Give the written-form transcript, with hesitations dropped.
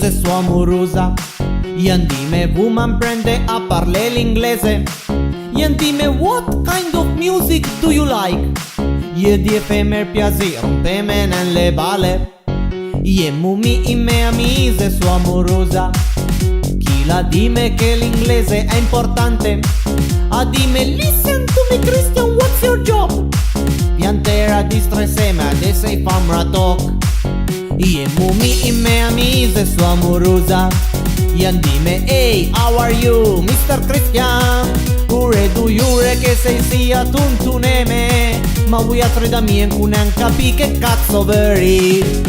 mise sua amorosa. Ian dime woman prende a parler l'inglese. Ian dime what kind of music do you like? Ie die femer piazi rompeme nelle bale. Ie mumi in me amise sua amorosa. Chi la dime che l'inglese è importante? A dime listen to me Christian, what's your job? Piantera distresseme adesso i famra talk. Ie mumi in me amise sua amorosa. Ian dime hey how are you Mr. Christian? Ure du jure che sei sia tuntuneme. Ma vuoi a tre da mie in cunean capi che cazzo veri?